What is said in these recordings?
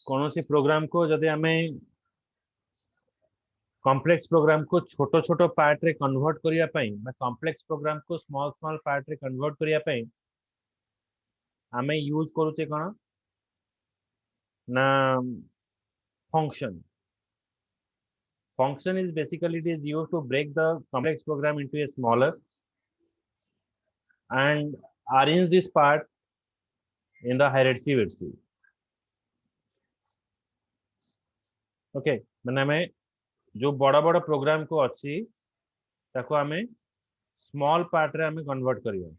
कौन C program को जदि आमे कॉम्प्लेक्स प्रोग्राम को छोटो छोटो पार्ट रे कन्वर्ट करिया पई बा कॉम्प्लेक्स प्रोग्राम को स्मॉल स्मॉल पार्ट रे कन्वर्ट करिया पई आमे यूज करूचे कोन ना function. Function is basically it is used to break the complex program into a smaller and arrange this part in the hierarchy itself. Okay, माने हमें जो बड़ा बड़ा प्रोग्राम को अच्छी ताको हमें स्मॉल पार्ट रे हमें कन्वर्ट करियो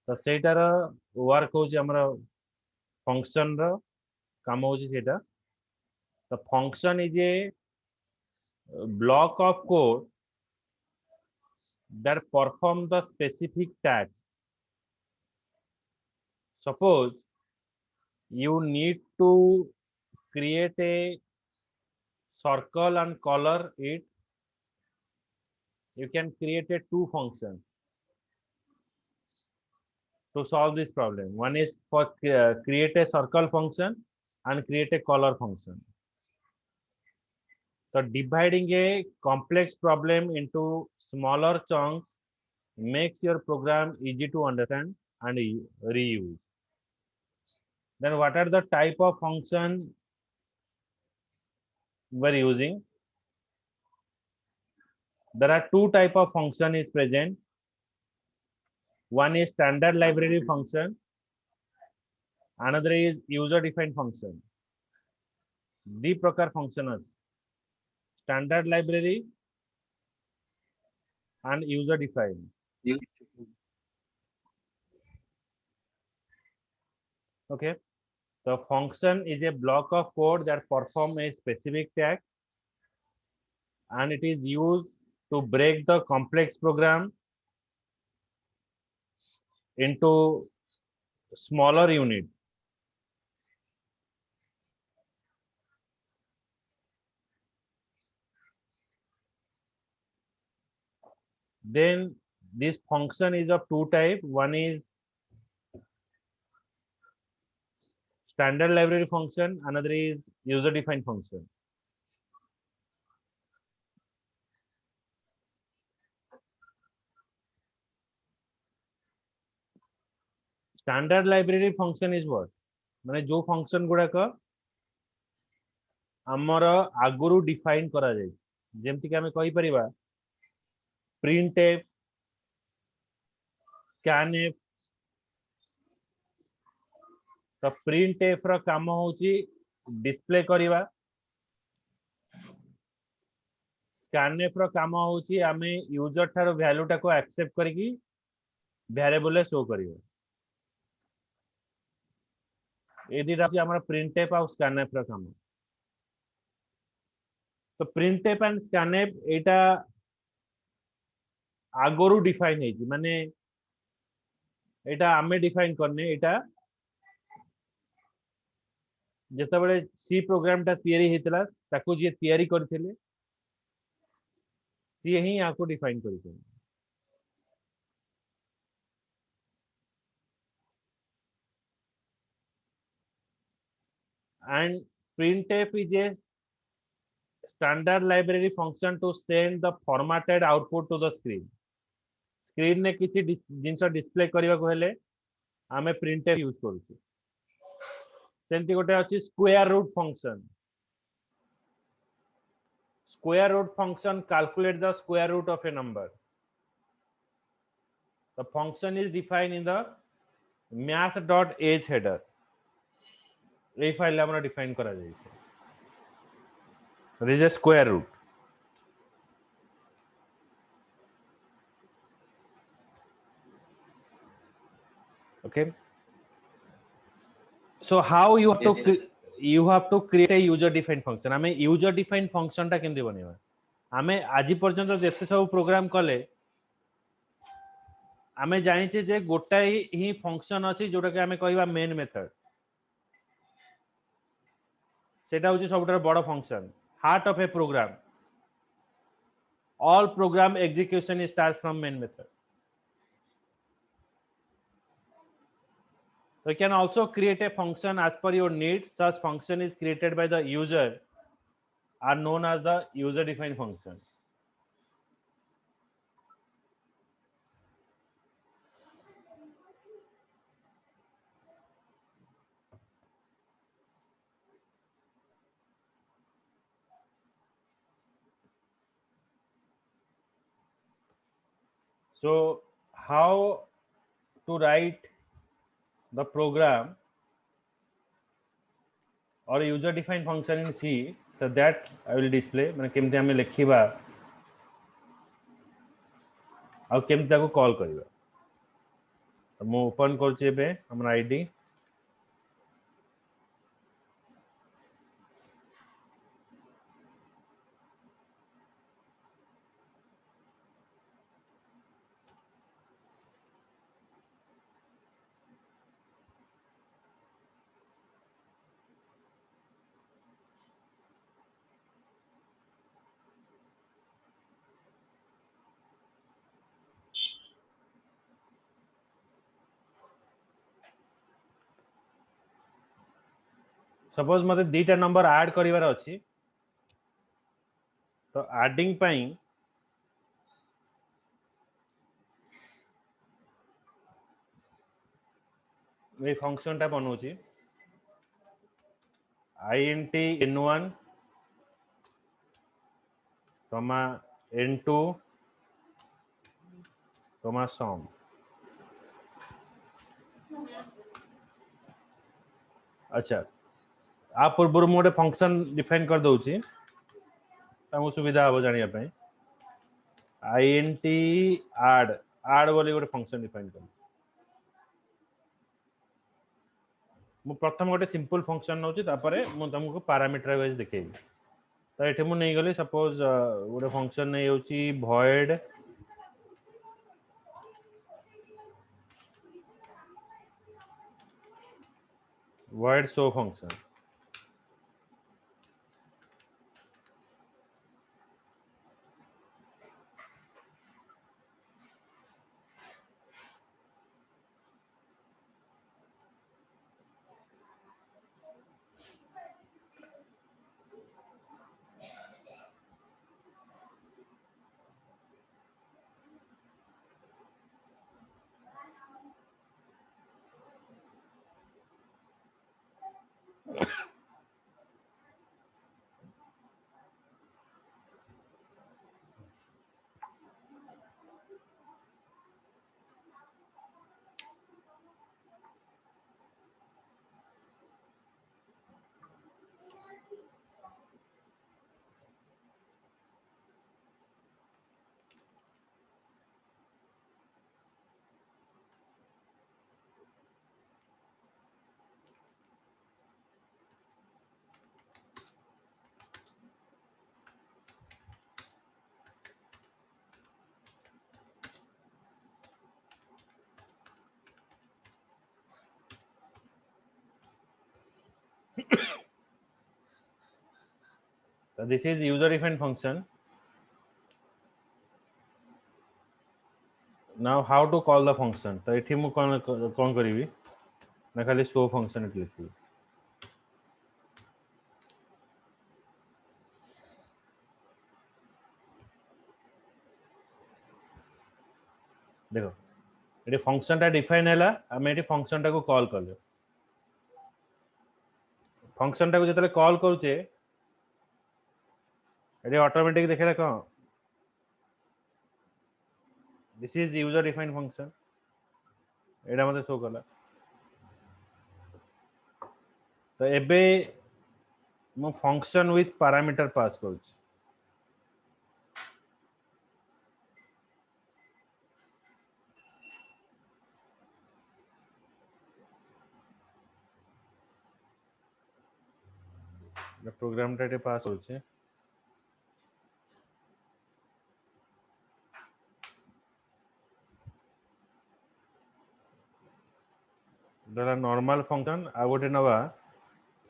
तो सेटार वर्क होची हमरा फंक्शन रो काम होची सेटा. The function is a block of code that perform the specific task. Suppose you need to create a circle and color it. You can create a two functions to solve this problem. One is for create a circle function and create a color function. So dividing a complex problem into smaller chunks makes your program easy to understand and reuse. Then what are the type of function we're using? There are two type of function is present. One is standard library function. Another is user defined function. The प्रकार function है standard library and user defined. Okay. The function is a block of code that perform a specific task and it is used to break the complex program into smaller unit. Then this function is of two types. One is standard library function, another is user defined function. Standard library function is what? माने जो function गुडा का हमर आगुरु define करा जाय जेमति कि हमें कहि परिबा printf scanf. तो printf रो काम होची डिस्प्ले करिबा. scanf रो काम होची हमें यूजर थारो वैल्यू टाको एक्सेप्ट करिकि वेरिएबल ले शो करियो. ए दिटा कि हमरा printf और scanf रो काम. तो printf and scanf Etah आगोरु define हेची माने एटा आमे डिफाइन करने एटा जेता बळे सी प्रोग्राम ता थियरी हेतला ताको जे तयारी करथिले सी ही आको डिफाइन करिसे. And printf is a standard library function to send the formatted output to the screen. Screen ने किसी जिनसा डिस्प्ले करिवा को हेले आमे printf यूज करूछु. सेंति गोटे अछि square root function. Square root function calculate the square root of a number. The function is defined in the math.h header. এই ফাইলে আমরা ডিফাইন করা যাইছে. There is a square root. Okay. So how you have Yes, to create a user defined function. हमें user defined function टा केमति बनेबा. हमें आजि पर्यंत जेते सब प्रोग्राम कले हमें जानि छे जे गोटाई ही फंक्शन अछि जोटा के हमें कहबा मेन मेथड. सेटा होची सबटर बड़ function heart of a program. All program execution starts from main method. So you can also create a function as per your need. Such function is created by the user are known as the user defined function. So how to write the program or user defined function in C, so that I will display माने केमते हमें लिखिबा और केमते ताको call करिबा। तो मो open करछि एबे हमर आईडी। सपोज मते दीटा नंबर ऐड करिवार अछि, तो एडिंग पई ए फंक्शन टा बनौछि int n1 कमा n2 कमा sum। अच्छा आ पूर्व मु गोटे फंक्शन डिफाइन कर दउछि तामु सुविधा हो जानिया पई। int add बोली गोटे फंक्शन डिफाइन कर। मु प्रथम गोटे सिंपल फंक्शन नउछि तापरे मु तुमको पैरामीटर वाइज देखेबी। तो एठे मु नै गली सपोज गोटे फंक्शन नै होछि void show function। So this is user defined function। Now how to call the function? तो एठी मु कोन करिवि ना खाली show function एट लिखिबि। देखो एठी फंक्शन टा डिफाइन हैला हम एठी फंक्शन टा को कॉल करले। फंक्शन टा को जतले कॉल करूचे एठी ऑटोमेटिक देखेला कोन this is user defined function एटा मते शो कला। तो एबे मु फंक्शन विथ पैरामीटर पास करूची। प्रोग्राम टा पास होचे दरा नॉर्मल फंक्शन आ गोटे नवा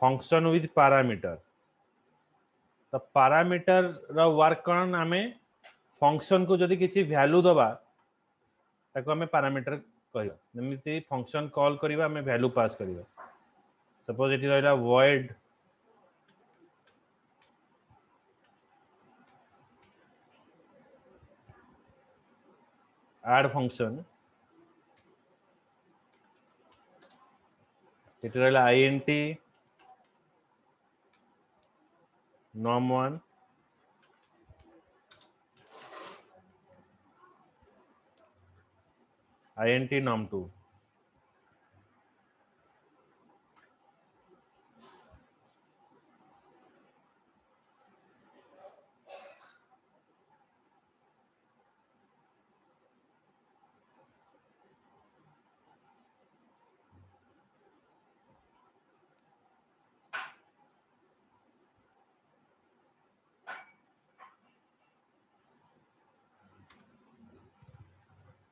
फंक्शन विथ पैरामीटर। तो पैरामीटर रा वर्क करन हमें फंक्शन को जदी किछि वैल्यू दबा ताको हमें पैरामीटर कहियो एमती फंक्शन कॉल करिवा हमें वैल्यू पास करिवा सपोज इट रहला void add function it रहला int norm1 int norm2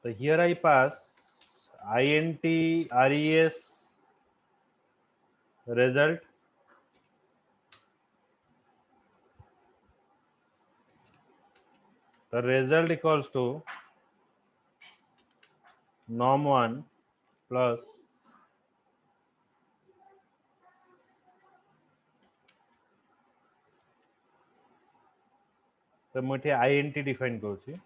so here I pass int res result the result equals to norm1 plus तो मुझे int डिफाइन करूची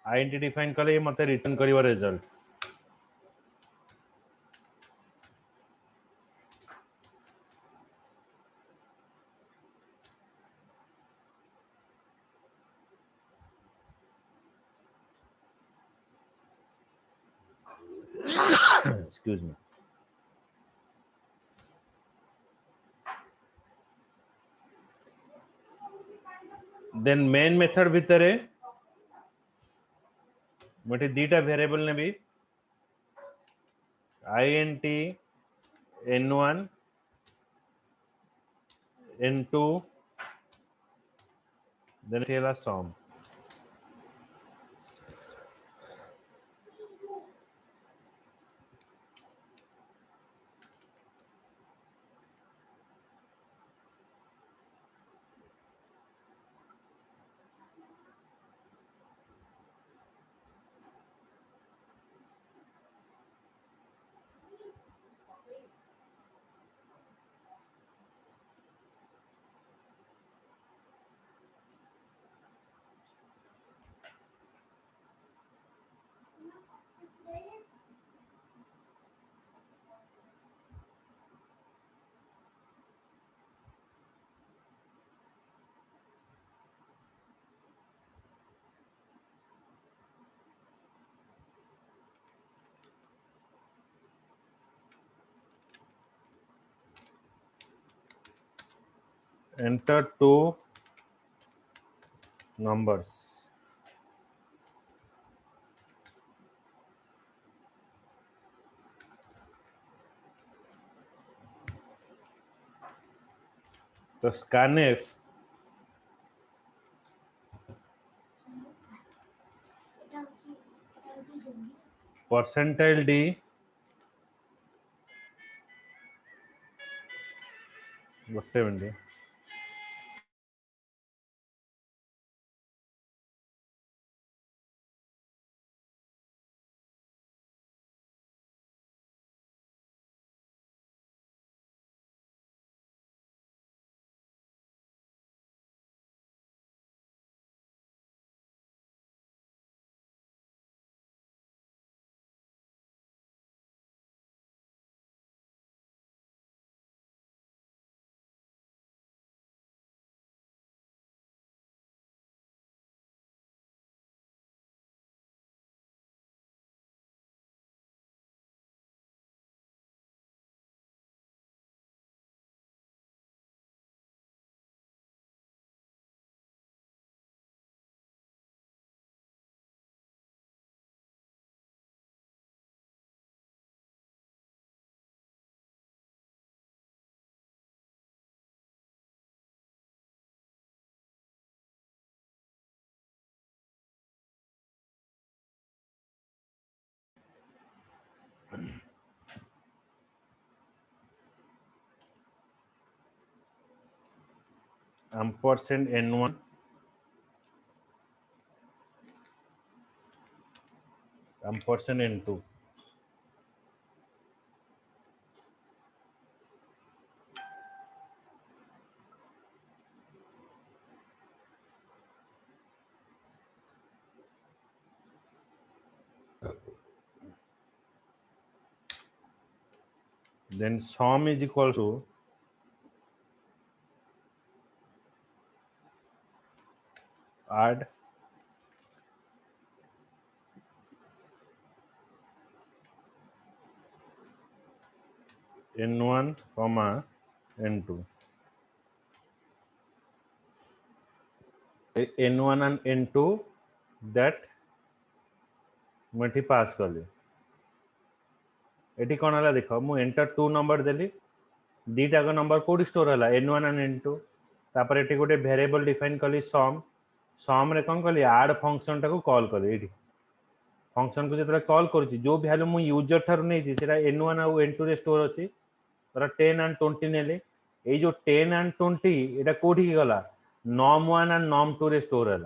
int डिफाइन कले मते return करिवा result excuse me then main method भितरे मुझे दीटा variable ने भी int n1 n2 then it is sum enter two numbers तो scanf percentile d ଗୋଟେ minute ampersand n1 ampersand n2 then sum is equal to add n1 comma n2. n1 and n2 that मुझे पास कली eighty कौन है देख मु enter 2 number देली दीटा को number कोडी स्टोर है n1 and n2 तापर एटी गोटे वेरिएबल डिफाइन कली सम रे कौन कली ऐड फंक्शन टाको कॉल कली एटी फंक्शन को जतले कॉल करूची जो वैल्यू मु यूजर थारु नै छी सेटा n1 और n2 रे स्टोर अछि तर 10 and 20 नेले ए जो 10 and 20 एटा कोठी गला num1 and num2 रे स्टोर है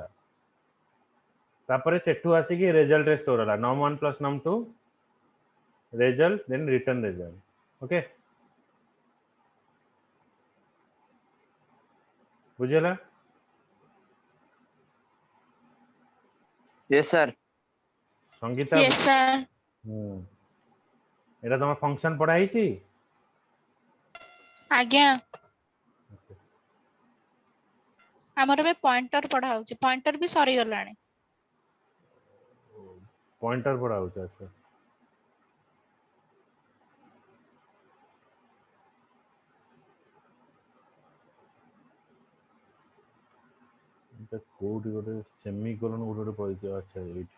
तापर सेठू आसी कि रिजल्ट रे स्टोर है num1 plus num2 result then return result okay बुझेला yes sir Sangeeta yes sir एटा तुम फंक्शन पढ़ाई छी आज्ञा हमर में पॉइंटर पढ़ा होची पॉइंटर भी सरी गलानी पॉइंटर पढ़ाऊ छ सर एटा कोड गोटे सेमीकोलन गोटे पड़िछ अच्छा एट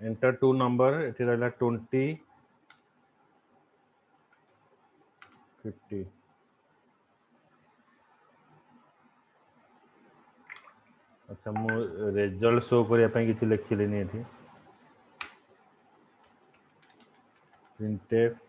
enter two number एठी रहला 20 50 अच्छा मु रिजल्ट शो करिया पई किछि लिखिलेनी एठी printf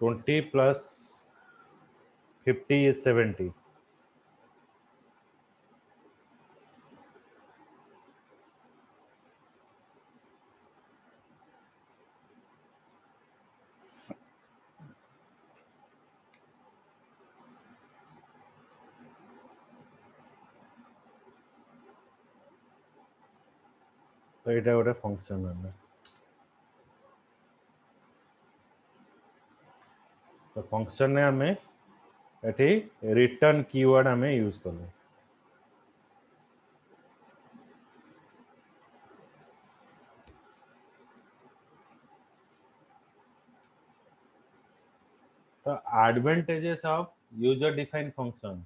twenty plus 50 is 70 तो एटा गोटे फंक्शन है तो फंक्शन ने हमें एठी रिटर्न कीवर्ड हमें यूज करले the advantages of user defined function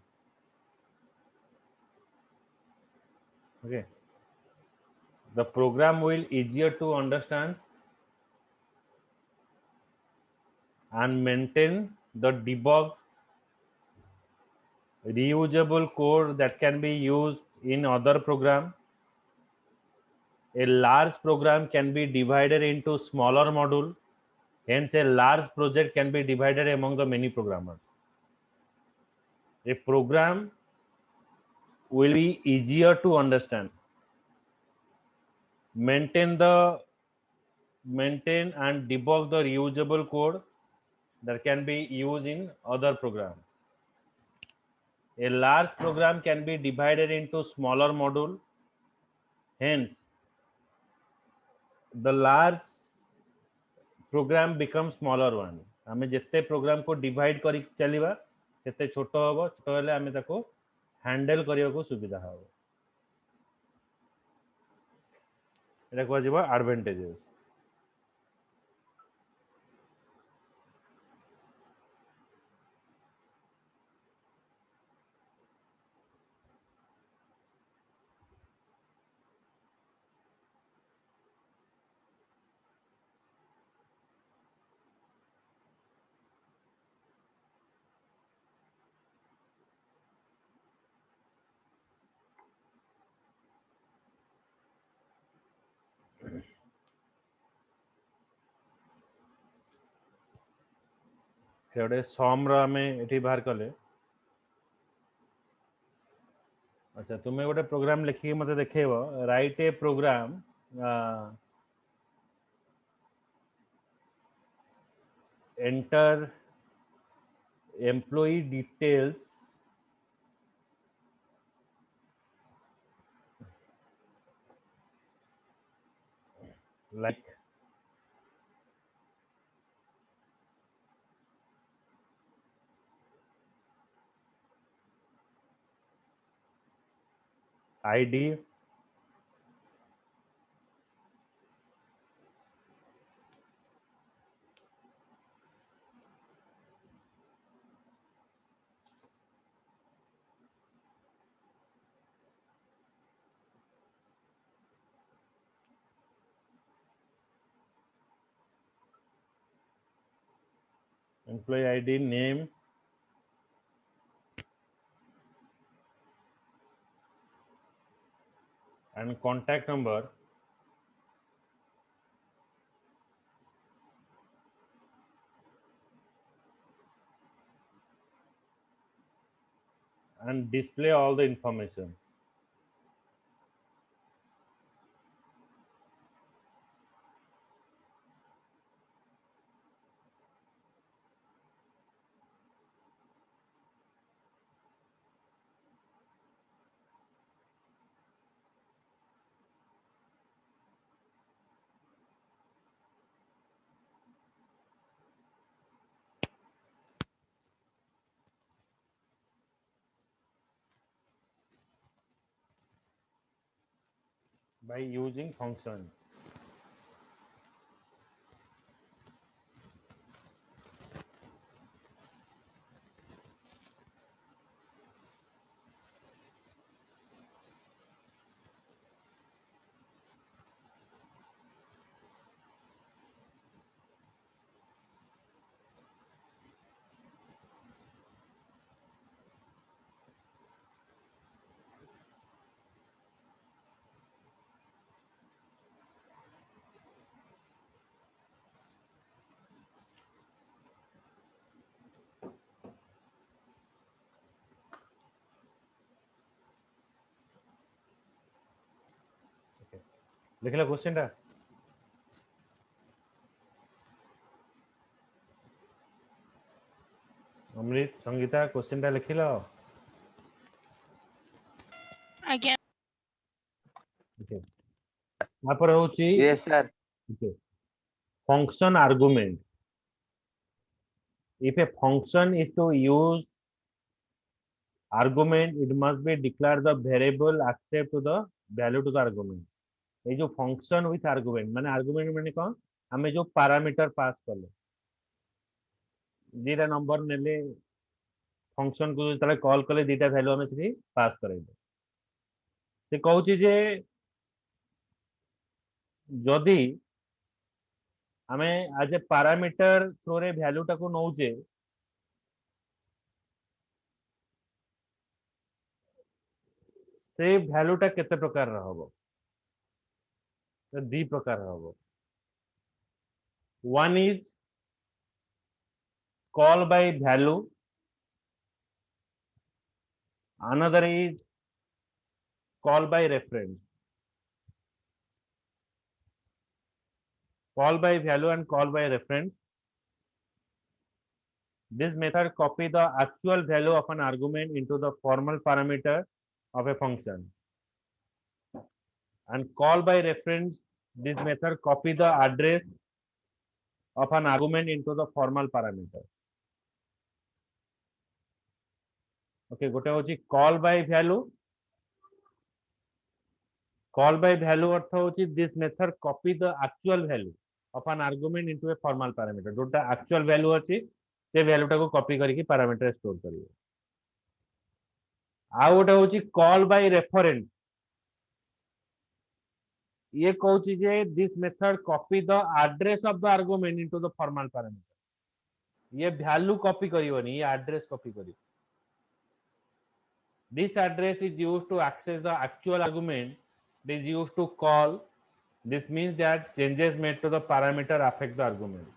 okay the program will easier to understand and maintain the debug reusable code that can be used in other program a large program can be divided into smaller module hence a large project can be divided among the many programmers a program will be easier to understand maintain and debug the reusable code that can be used in other program a large program can be divided into smaller module hence the large program becomes smaller one आमे जिते programme को divide करी चलीबा सेते छोट होबो छोट हेले आमे ताको हैंडल करिया को सुविधा होबो एटा को जीवा एडवांटेजेस गोटे सम रे ये बाहर कले अच्छा तुम्हें गोटे प्रोग्राम लिखिक मत देखेब write a program enter employee details like ID, employee ID, name, and contact number. And display all the information. By using function. Okay. लिखला क्वेश्चन टा अमृत संगीता क्वेश्चन टा लिखिलो आज्ञा ओके तापर होची Yes, sir. Okay function argument if a function is to use argument it must be declare the variable accept to the value to the argument ये जो function with argument माने argument माने कौन हमें जो पैरामीटर पास करले दीटा number नेले function को जतले कॉल करले दीटा वैल्यू हमें से पास करेबे से कहूची जे जदि हमें एज ए पैरामीटर थ्रू रे वैल्यू टा को नौचे से वैल्यू टा केते प्रकार रहबो तो दी प्रकार रहबो one is call by value another is call by reference call by value and call by reference this method copy the actual value of an argument into the formal parameter of a function and call by reference this method copy the address of an argument into the formal parameter okay गोटे होची call by value अर्थ होची this method copy the actual value of an argument into a formal parameter जोटा actual value अछि से value टा को copy करके parameter store करियो आ गोटे होची कॉल बाय रेफरेंस ये कहूची जे this method copy the address of the argument into the formal parameter ये वैल्यू कॉपी करियोनी ये एड्रेस कॉपी करियो this address is used to access the actual argument it is used to call this means that changes made to the parameter affect the argument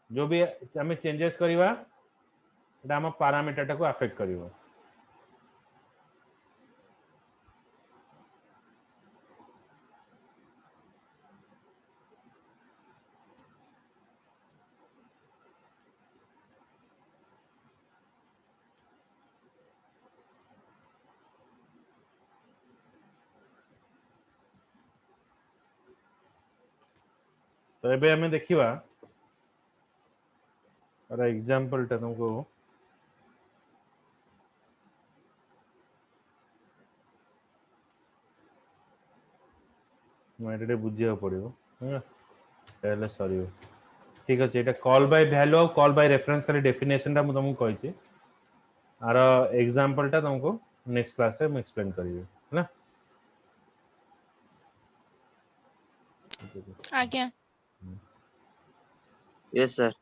जो भी हमें changes करिवा एटा हम parameter टाको affect करिवो। तो एबे हमें देखिवा अरे एग्जांपल टा तुमको एटा बुझिया पड़िबो ह पहले सॉरी ठीक अछि एटा कॉल बाय वैल्यू और कॉल बाय रेफरेंस खाली डेफिनेशन टा मु तुमको कहै छी आर एग्जांपल टा तुमको नेक्स्ट क्लास में एक्सप्लेन करिवे है ना। आज्ञा। Yes sir.